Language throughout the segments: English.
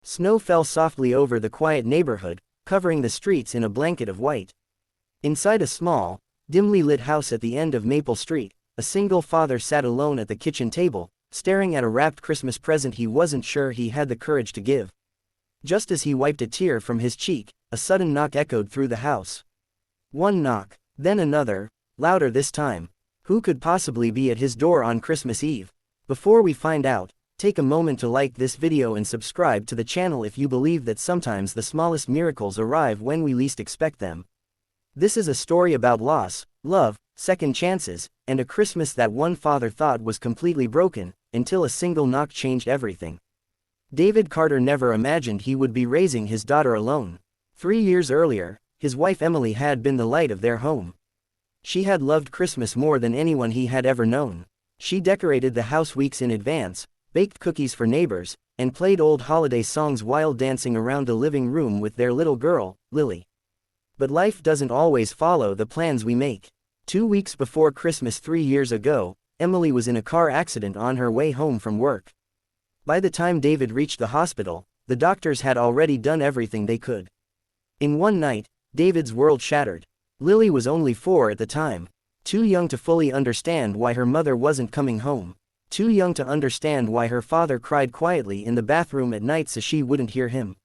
Snow fell softly over the quiet neighborhood, covering the streets in a blanket of white. Inside a small, dimly lit house at the end of Maple Street, a single father sat alone at the kitchen table, staring at a wrapped Christmas present he wasn't sure he had the courage to give. Just as he wiped a tear from his cheek, a sudden knock echoed through the house. One knock, then another, louder this time. Who could possibly be at his door on Christmas Eve? Before we find out, take a moment to like this video and subscribe to the channel if you believe that sometimes the smallest miracles arrive when we least expect them. This is a story about loss, love, second chances, and a Christmas that one father thought was completely broken, until a single knock changed everything. David Carter never imagined he would be raising his daughter alone. 3 years earlier, his wife Emily had been the light of their home. She had loved Christmas more than anyone he had ever known. She decorated the house weeks in advance, baked cookies for neighbors, and played old holiday songs while dancing around the living room with their little girl, Lily. But life doesn't always follow the plans we make. 2 weeks before Christmas 3 years ago, Emily was in a car accident on her way home from work. By the time David reached the hospital, the doctors had already done everything they could. In one night, David's world shattered. Lily was only 4 at the time, too young to fully understand why her mother wasn't coming home, too young to understand why her father cried quietly in the bathroom at night so she wouldn't hear him.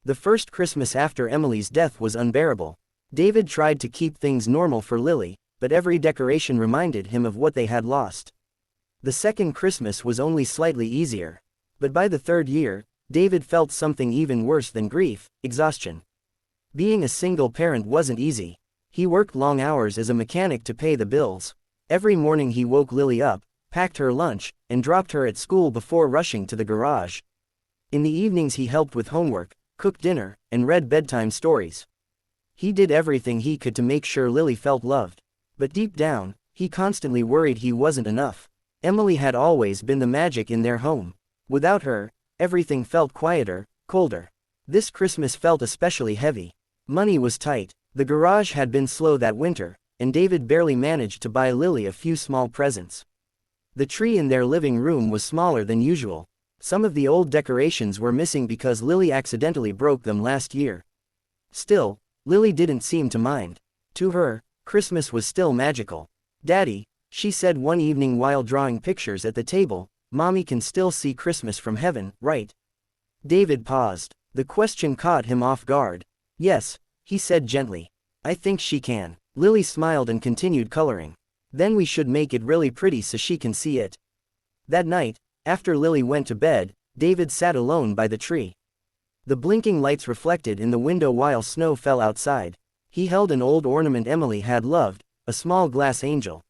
The first Christmas after Emily's death was unbearable. David tried to keep things normal for Lily, but every decoration reminded him of what they had lost. The second Christmas was only slightly easier. But by the third year, David felt something even worse than grief: exhaustion. Being a single parent wasn't easy. He worked long hours as a mechanic to pay the bills. Every morning he woke Lily up, packed her lunch, and dropped her at school before rushing to the garage. In the evenings he helped with homework, cooked dinner, and read bedtime stories. He did everything he could to make sure Lily felt loved. But deep down, he constantly worried he wasn't enough. Emily had always been the magic in their home. Without her, everything felt quieter, colder. This Christmas felt especially heavy. Money was tight. The garage had been slow that winter, and David barely managed to buy Lily a few small presents. The tree in their living room was smaller than usual. Some of the old decorations were missing because Lily accidentally broke them last year. Still, Lily didn't seem to mind. To her, Christmas was still magical. "Daddy," she said one evening while drawing pictures at the table, "Mommy can still see Christmas from heaven, right?" David paused. The question caught him off guard. "Yes," he said gently. "I think she can." Lily smiled and continued coloring. "Then we should make it really pretty so she can see it." That night, after Lily went to bed, David sat alone by the tree. The blinking lights reflected in the window while snow fell outside. He held an old ornament Emily had loved, a small glass angel.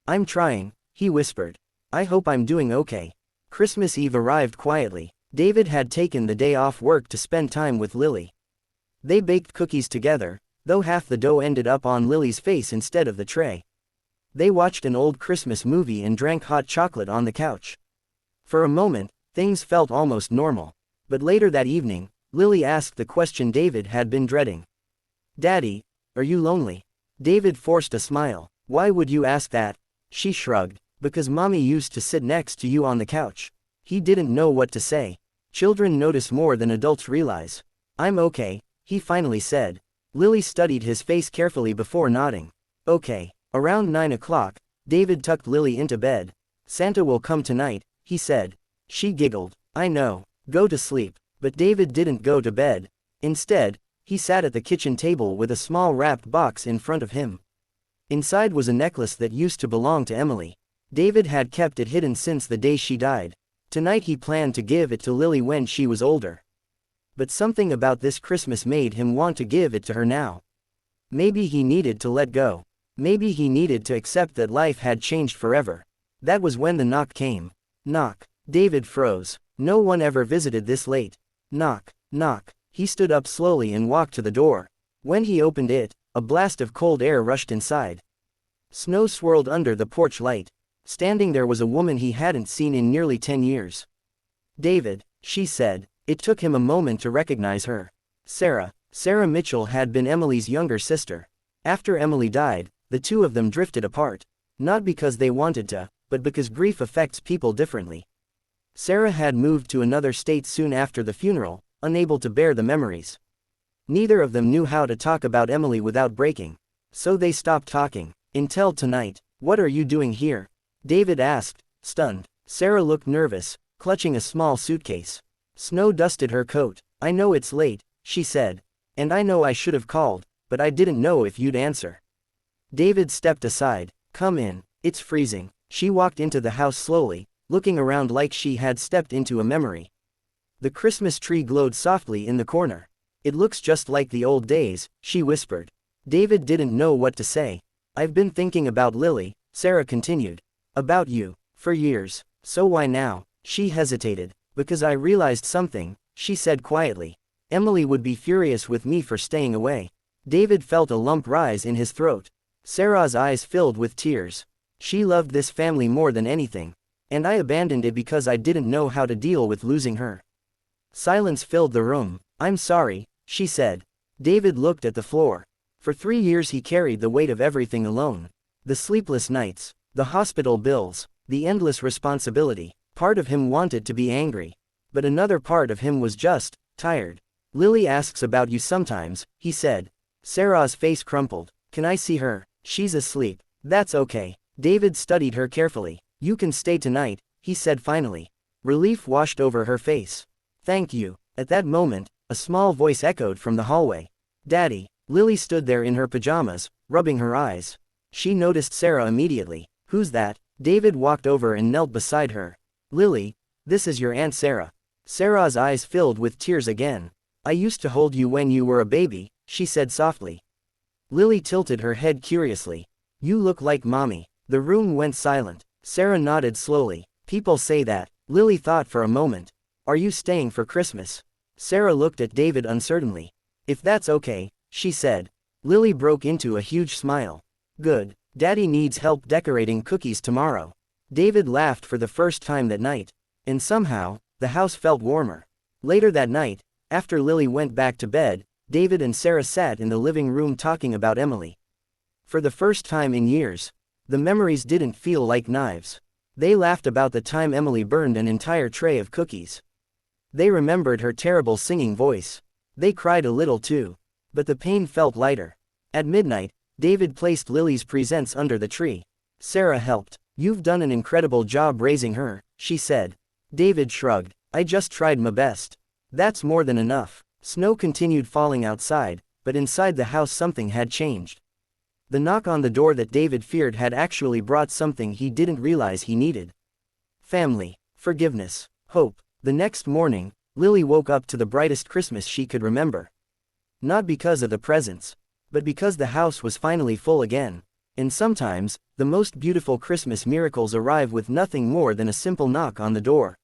"I'm trying," he whispered. "I hope I'm doing okay." Christmas Eve arrived quietly. David had taken the day off work to spend time with Lily. They baked cookies together, though half the dough ended up on Lily's face instead of the tray. They watched an old Christmas movie and drank hot chocolate on the couch. For a moment, things felt almost normal. But later that evening, Lily asked the question David had been dreading. "Daddy, are you lonely?" David forced a smile. "Why would you ask that?" She shrugged. "Because Mommy used to sit next to you on the couch." He didn't know what to say. Children notice more than adults realize. "I'm okay," he finally said. Lily studied his face carefully before nodding. "Okay." Around 9 o'clock, David tucked Lily into bed. "Santa will come tonight," he said. She giggled. "I know. Go to sleep." But David didn't go to bed. Instead, he sat at the kitchen table with a small wrapped box in front of him. Inside was a necklace that used to belong to Emily. David had kept it hidden since the day she died. Tonight he planned to give it to Lily when she was older. But something about this Christmas made him want to give it to her now. Maybe he needed to let go. Maybe he needed to accept that life had changed forever. That was when the knock came. Knock. David froze. No one ever visited this late. Knock. Knock. He stood up slowly and walked to the door. When he opened it, a blast of cold air rushed inside. Snow swirled under the porch light. Standing there was a woman he hadn't seen in nearly 10 years. "David," she said. It took him a moment to recognize her. Sarah Mitchell had been Emily's younger sister. After Emily died, the two of them drifted apart. Not because they wanted to, but because grief affects people differently. Sarah had moved to another state soon after the funeral, unable to bear the memories. Neither of them knew how to talk about Emily without breaking. So they stopped talking. Until tonight. What are you doing here? David asked, stunned. Sarah looked nervous, clutching a small suitcase. Snow dusted her coat. I know it's late, she said. And I know I should have called, but I didn't know if you'd answer. David stepped aside. Come in, it's freezing. She walked into the house slowly, looking around like she had stepped into a memory. The Christmas tree glowed softly in the corner. It looks just like the old days, she whispered. David didn't know what to say. I've been thinking about Lily, Sarah continued. About you, for years. So why now? She hesitated. Because I realized something, she said quietly. Emily would be furious with me for staying away. David felt a lump rise in his throat. Sarah's eyes filled with tears. She loved this family more than anything. And I abandoned it because I didn't know how to deal with losing her. Silence filled the room. I'm sorry, she said. David looked at the floor. For 3 years he carried the weight of everything alone. The sleepless nights, the hospital bills, the endless responsibility. Part of him wanted to be angry. But another part of him was just tired. Lily asks about you sometimes, he said. Sarah's face crumpled. Can I see her? She's asleep. That's okay. David studied her carefully. You can stay tonight, he said finally. Relief washed over her face. Thank you. At that moment, a small voice echoed from the hallway. Daddy. Lily stood there in her pajamas, rubbing her eyes. She noticed Sarah immediately. Who's that? David walked over and knelt beside her. Lily, this is your Aunt Sarah. Sarah's eyes filled with tears again. I used to hold you when you were a baby, she said softly. Lily tilted her head curiously. You look like Mommy. The room went silent. Sarah nodded slowly. People say that. Lily thought for a moment. Are you staying for Christmas? Sarah looked at David uncertainly. If that's okay, she said. Lily broke into a huge smile. Good. Daddy needs help decorating cookies tomorrow. David laughed for the first time that night. And somehow, the house felt warmer. Later that night, after Lily went back to bed, David and Sarah sat in the living room talking about Emily. For the first time in years, the memories didn't feel like knives. They laughed about the time Emily burned an entire tray of cookies. They remembered her terrible singing voice. They cried a little too. But the pain felt lighter. At midnight, David placed Lily's presents under the tree. Sarah helped. You've done an incredible job raising her, she said. David shrugged. I just tried my best. That's more than enough. Snow continued falling outside, but inside the house something had changed. The knock on the door that David feared had actually brought something he didn't realize he needed. Family, forgiveness, hope. The next morning, Lily woke up to the brightest Christmas she could remember. Not because of the presents, but because the house was finally full again. And sometimes, the most beautiful Christmas miracles arrive with nothing more than a simple knock on the door.